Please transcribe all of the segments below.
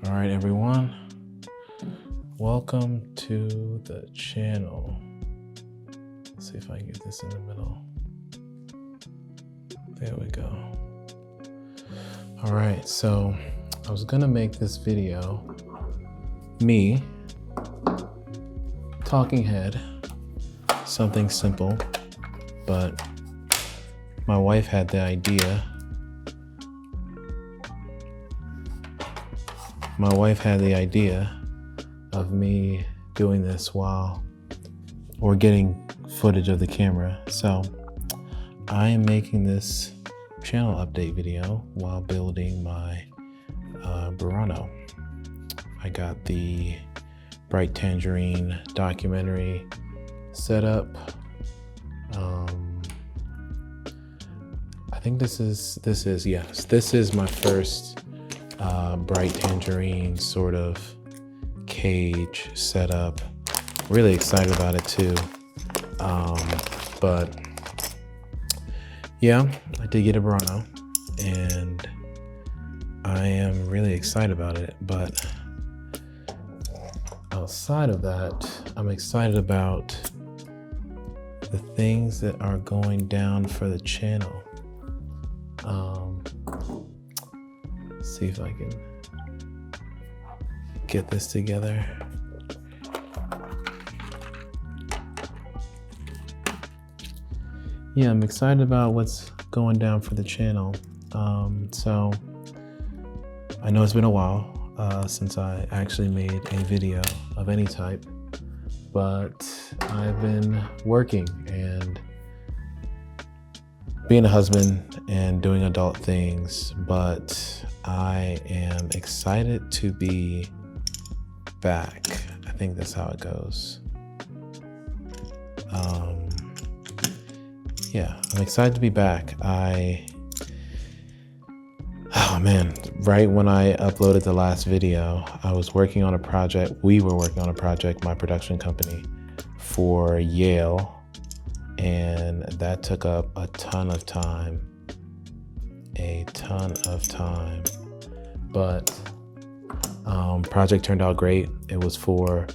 All right, everyone. Welcome to the channel. Let's see if I can get this in the middle. There we go. All right, so I was gonna make this video, me, talking head, something simple, but my wife had the idea. My wife had the idea of me doing this while or getting footage of the camera. So I am making this channel update video while building my Burano. I got the Bright Tangerine documentary set up. I think this is my first Bright Tangerine sort of cage setup. Really excited about it too. But yeah, I did get a Burano and I am really excited about it. But outside of that, I'm excited about the things that are going down for the channel. See if I can get this together. Yeah, I'm excited about what's going down for the channel. So I know it's been a while since I actually made a video of any type, but I've been working and being a husband and doing adult things, but I am excited to be back. I think that's how it goes. Yeah, I'm excited to be back. Oh man, right when I uploaded the last video, I was working on a project. We were working on a project, my production company, for Yale. And that took up a ton of time. But project turned out great. It was for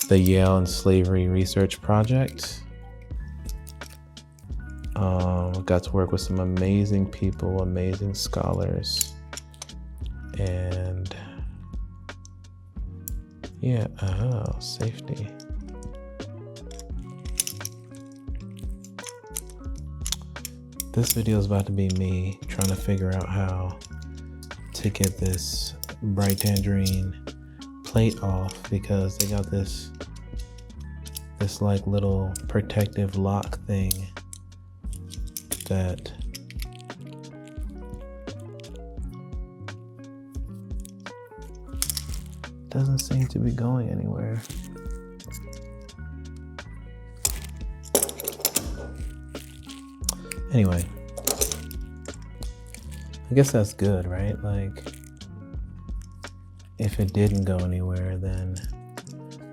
the Yale and Slavery Research Project. Got to work with some amazing people, amazing scholars, and yeah, safety. This video is about to be me trying to figure out how to get this Bright Tangerine plate off, because they got this like little protective lock thing that doesn't seem to be going anywhere. Anyway, I guess that's good, right? Like, if it didn't go anywhere, then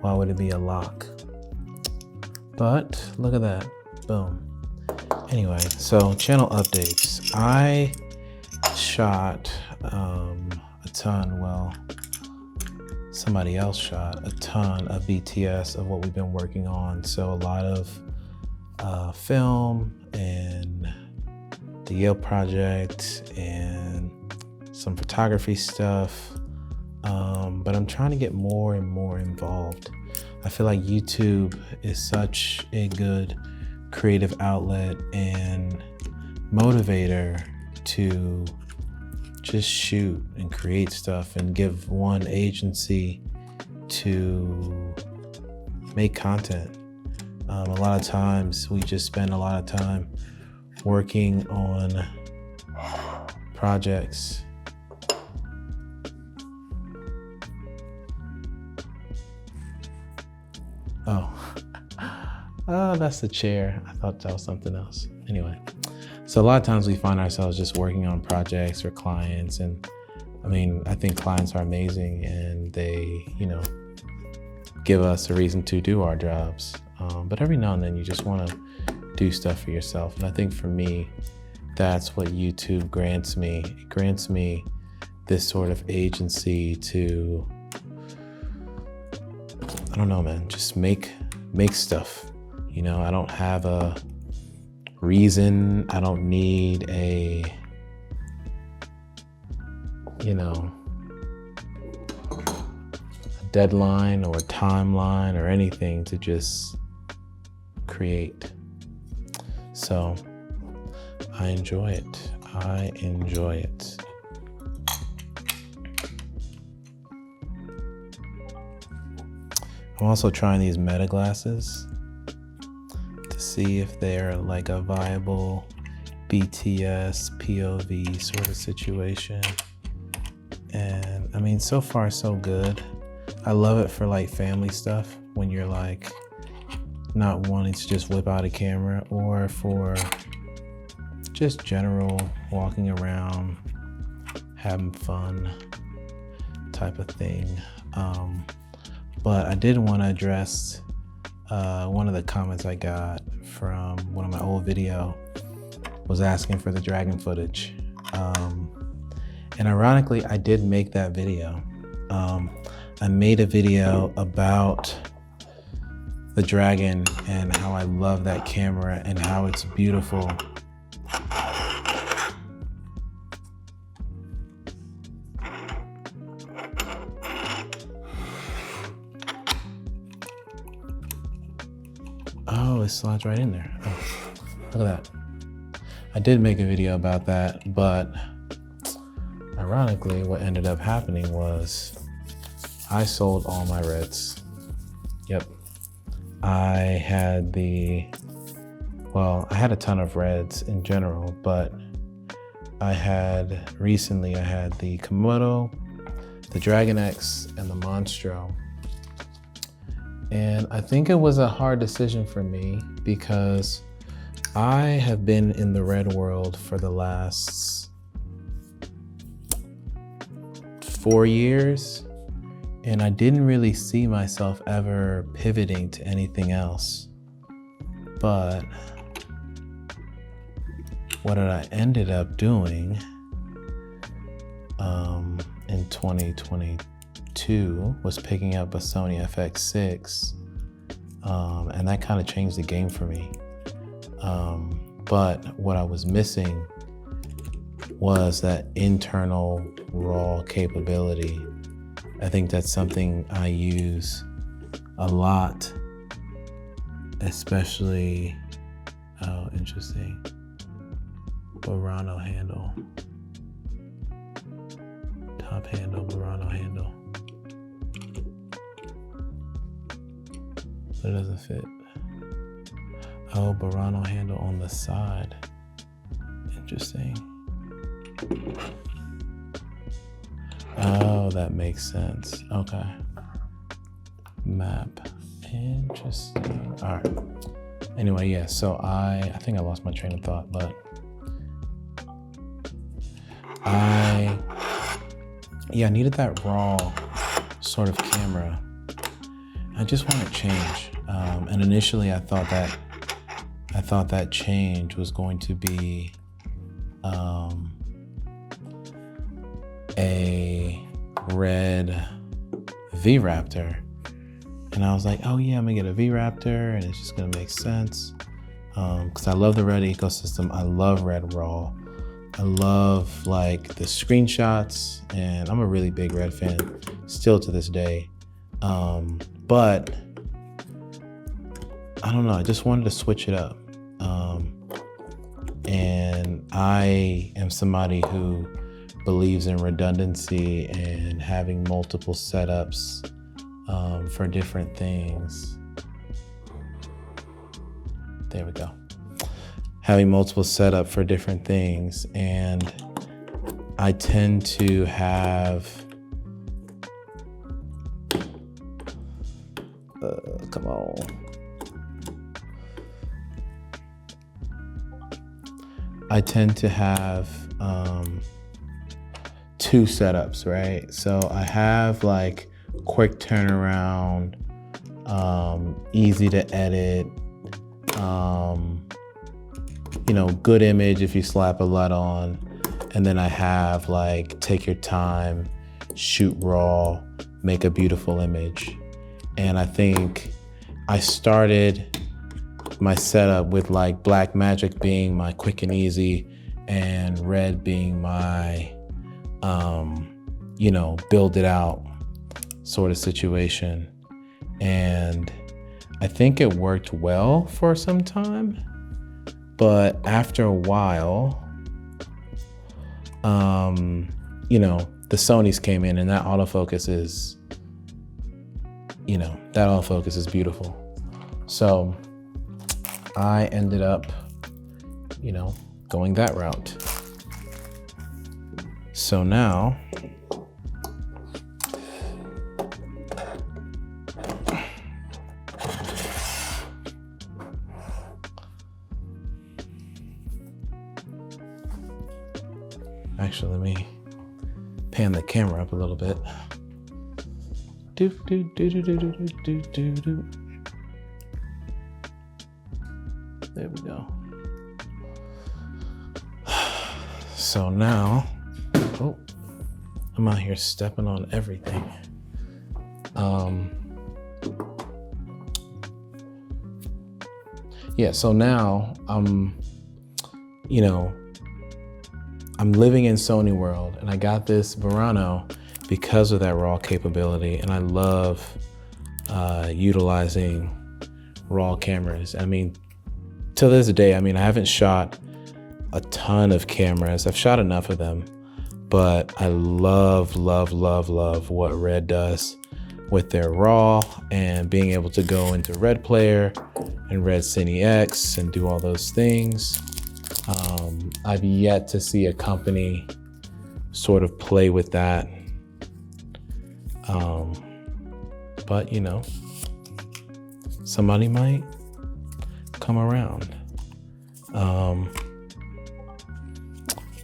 why would it be a lock? But look at that, boom. Anyway, so channel updates. I shot a ton, well, somebody else shot a ton of BTS of what we've been working on. So a lot of film and the Yale project and some photography stuff. But I'm trying to get more and more involved. I feel like YouTube is such a good creative outlet and motivator to just shoot and create stuff and give one agency to make content. A lot of times we just spend a lot of time working on projects. Oh, that's the chair. I thought that was something else. Anyway, so a lot of times we find ourselves just working on projects or clients. And I mean, I think clients are amazing and they, give us a reason to do our jobs. But every now and then you just want to do stuff for yourself. And I think for me, that's what YouTube grants me. It grants me this sort of agency to, I don't know, man, just make stuff. You know, I don't have a reason. I don't need a, you know, a deadline or a timeline or anything to just create. So I enjoy it. I enjoy it. I'm also trying these Meta glasses to see if they're like a viable BTS POV sort of situation. And I mean, so far so good. I love it for like family stuff when you're like not wanting to just whip out a camera, or for just general walking around, having fun type of thing. But I did want to address one of the comments I got from one of my old video was asking for the dragon footage. And ironically, I did make that video. I made a video about the dragon and how I love that camera and how it's beautiful. Oh, it slides right in there. Oh, look at that. I did make a video about that, but ironically, what ended up happening was I sold all my reds. Yep. I had a ton of reds in general, but I had the Komodo, the Dragon X, and the Monstro. And I think it was a hard decision for me because I have been in the red world for the last 4 years, and I didn't really see myself ever pivoting to anything else. But what I ended up doing in 2022 was picking up a Sony FX6, and that kind of changed the game for me. But what I was missing was that internal RAW capability. I think that's something I use a lot, especially, oh, interesting, Burano handle, top handle, Burano handle, but it doesn't fit. Oh, Burano handle on the side, interesting. Oh, that makes sense. Okay. Map. Interesting. All right. Anyway, yeah, so I think I lost my train of thought, but I needed that raw sort of camera. I just wanted change. And initially I thought that change was going to be a red V-Raptor, and I was like, oh yeah, I'm gonna get a V-Raptor and it's just gonna make sense, because I love the red ecosystem. I love red raw. I love like the screenshots, and I'm a really big red fan still to this day, but I don't know, I just wanted to switch it up, and I am somebody who believes in redundancy and having multiple setups for different things. There we go. Having multiple setup for different things, and I tend to have come on. I tend to have two setups, right? So I have like quick turnaround, easy to edit, good image if you slap a LUT on. And then I have like take your time, shoot raw, make a beautiful image. And I think I started my setup with like Blackmagic being my quick and easy and Red being my, you know, build it out sort of situation. And I think it worked well for some time, but after a while, you know, the Sonys came in and that autofocus is, you know, that autofocus is beautiful. So I ended up, you know, going that route. So now, actually, let me pan the camera up a little bit. Do, do, do, do, do, do, do, do, do. There we go. So now, oh, I'm out here stepping on everything. Yeah, so now you know, I'm living in Sony world and I got this Verano because of that RAW capability. And I love utilizing RAW cameras. I mean, to this day, I mean, I haven't shot a ton of cameras. I've shot enough of them, but I love, love, love, love what Red does with their RAW and being able to go into Red Player and Red Cine X and do all those things. I've yet to see a company sort of play with that. But you know, somebody might come around.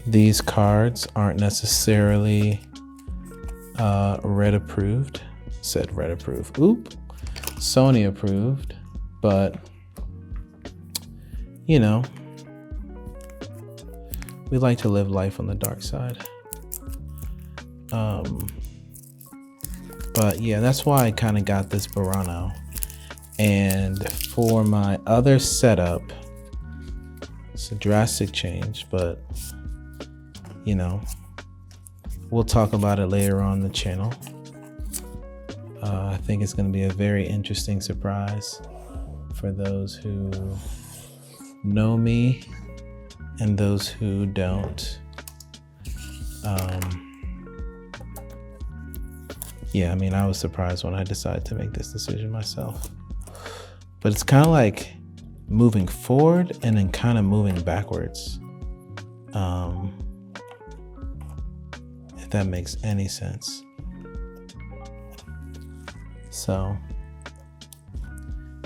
These cards aren't necessarily Red approved. Said Red approved. Oop. Sony approved, but you know, we like to live life on the dark side. But yeah, that's why I kind of got this Verano. And for my other setup, it's a drastic change, but you know, we'll talk about it later on the channel. I think it's going to be a very interesting surprise for those who know me and those who don't. Yeah, I mean, I was surprised when I decided to make this decision myself. But it's kind of like moving forward and then kind of moving backwards. If that makes any sense. So,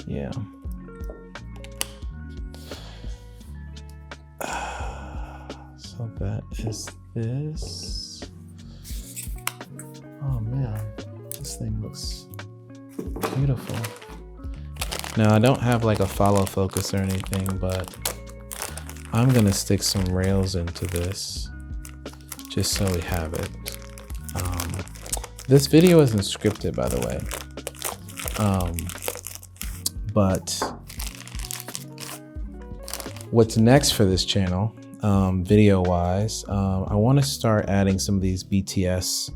yeah. So that is this. Oh man, this thing looks beautiful. Now I don't have like a follow focus or anything, but I'm gonna stick some rails into this just so we have it. This video isn't scripted, by the way. But what's next for this channel, video wise, I want to start adding some of these BTS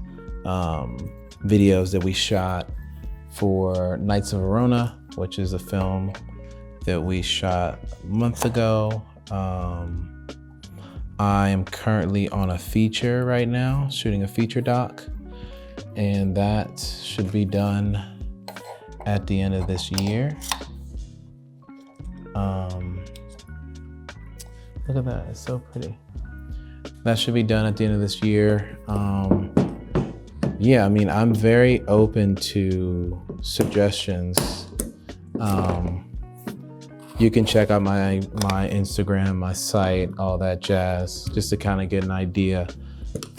videos that we shot for Knights of Verona, which is a film that we shot a month ago. I am currently on a feature right now, shooting a feature doc, and that should be done at the end of this year. Look at that, it's so pretty. That should be done at the end of this year. Yeah, I mean, I'm very open to suggestions. You can check out my Instagram, my site, all that jazz, just to kind of get an idea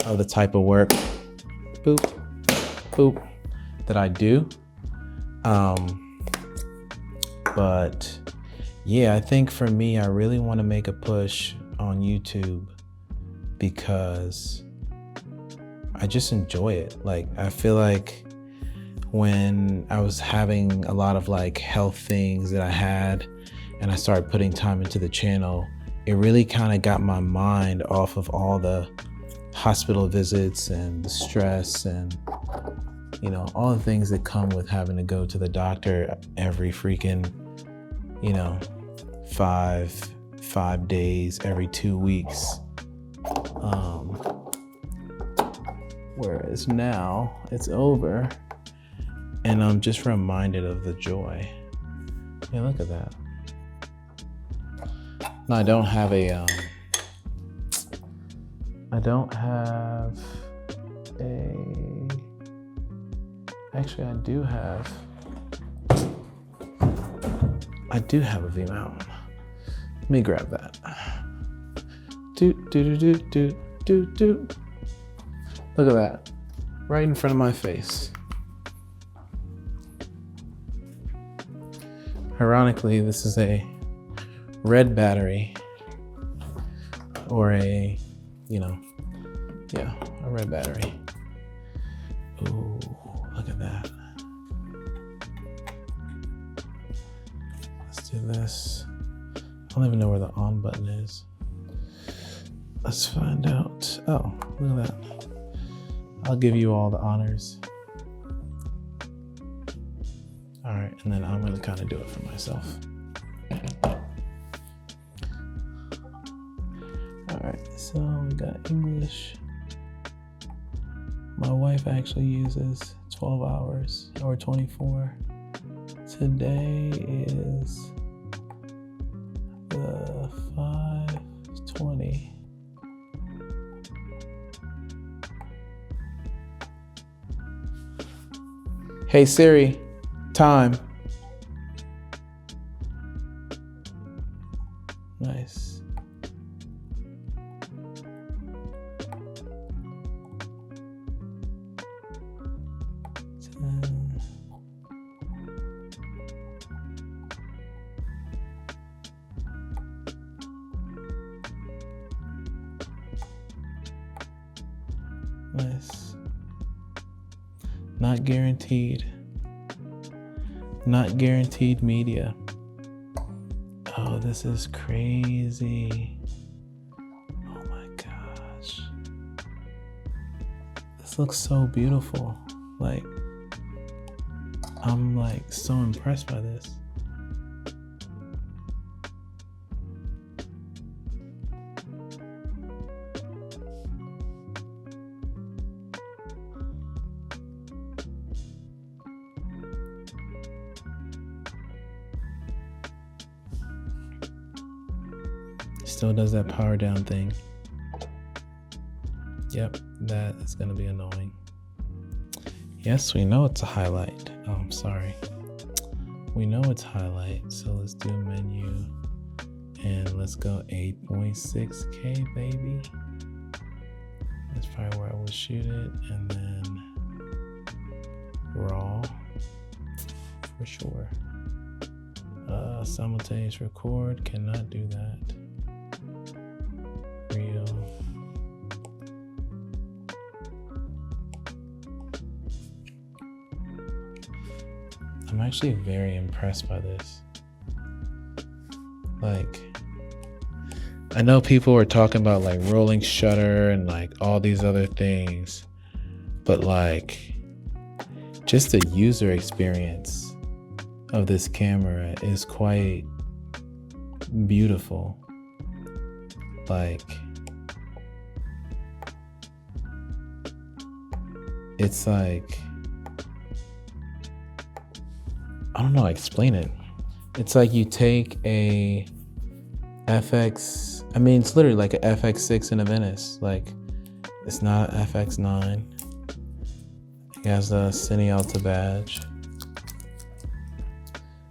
of the type of work, boop, boop, that I do. But yeah, I think for me, I really want to make a push on YouTube because I just enjoy it. Like, I feel like when I was having a lot of like health things that I had and I started putting time into the channel, it really kind of got my mind off of all the hospital visits and the stress and, you know, all the things that come with having to go to the doctor every freaking, you know, five days every 2 weeks. Whereas now it's over and I'm just reminded of the joy. Yeah, look at that. No, I don't have actually I do have a V-mount. Let me grab that. Doot. Look at that, right in front of my face. Ironically, this is a red battery, or a red battery. Ooh, look at that. Let's do this. I don't even know where the on button is. Let's find out. Oh, look at that. I'll give you all the honors. All right, and then I'm gonna kind of do it for myself. All right, so we got English. My wife actually uses 12 hours or 24. Today is the 5:20. Hey Siri, time. Nice. Nice. Not guaranteed. Not guaranteed media. Oh, this is crazy. Oh my gosh. This looks so beautiful. Like, I'm like so impressed by this. Still does that power down thing. Yep, that is gonna be annoying. Yes, we know it's a highlight. Oh, I'm sorry. We know it's highlight, so let's do menu and let's go 8.6K, baby. That's probably where I would shoot it, and then raw for sure. Simultaneous record, cannot do that. Real. I'm actually very impressed by this. Like, I know people are talking about like rolling shutter and like all these other things, but like just the user experience of this camera is quite beautiful. Like, it's like, I don't know how to explain it. It's like you take a FX, I mean, it's literally like a FX6 in a Venice. Like, it's not an FX9. It has a Cine Alta badge.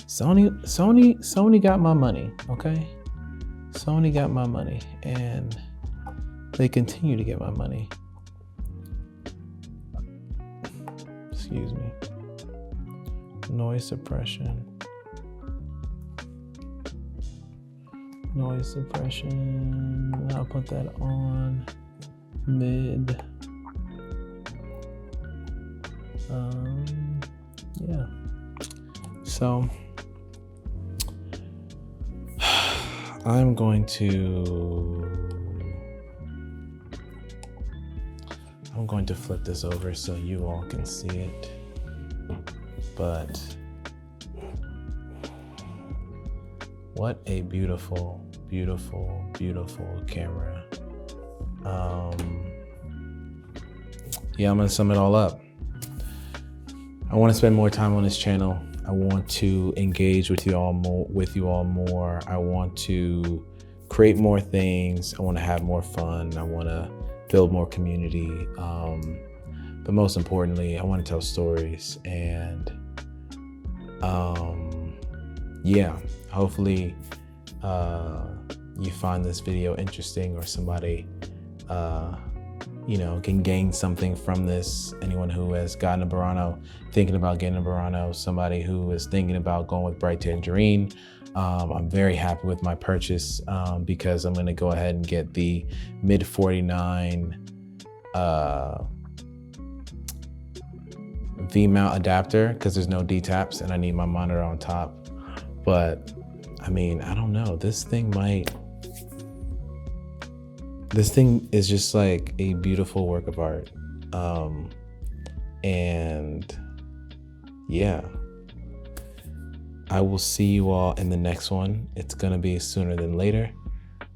Sony got my money, okay? Sony got my money, and they continue to get my money. Excuse me. Noise suppression. Noise suppression. I'll put that on. mid. Yeah. So I'm going to flip this over so you all can see it. But what a beautiful, beautiful, beautiful camera. Yeah, I'm gonna sum it all up. I want to spend more time on this channel. I want to engage with you all more. I want to create more things. I want to have more fun. I want to build more community. But most importantly, I want to tell stories. And yeah, hopefully you find this video interesting, or somebody can gain something from this. Anyone who has gotten a Burano, thinking about getting a Burano, somebody who is thinking about going with Bright Tangerine. I'm very happy with my purchase because I'm gonna go ahead and get the mid 49 V-mount adapter because there's no D-taps and I need my monitor on top. But I mean, I don't know, this thing is just like a beautiful work of art. And yeah, I will see you all in the next one. It's gonna be sooner than later.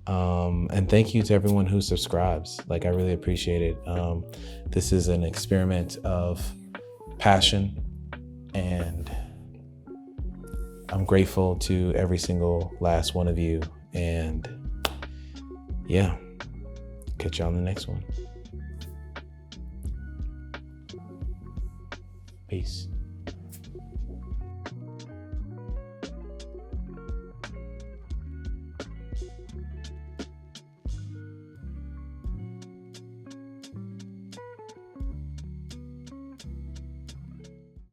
And thank you to everyone who subscribes. Like, I really appreciate it. This is an experiment of passion, and I'm grateful to every single last one of you. And yeah, catch you on the next one. Peace.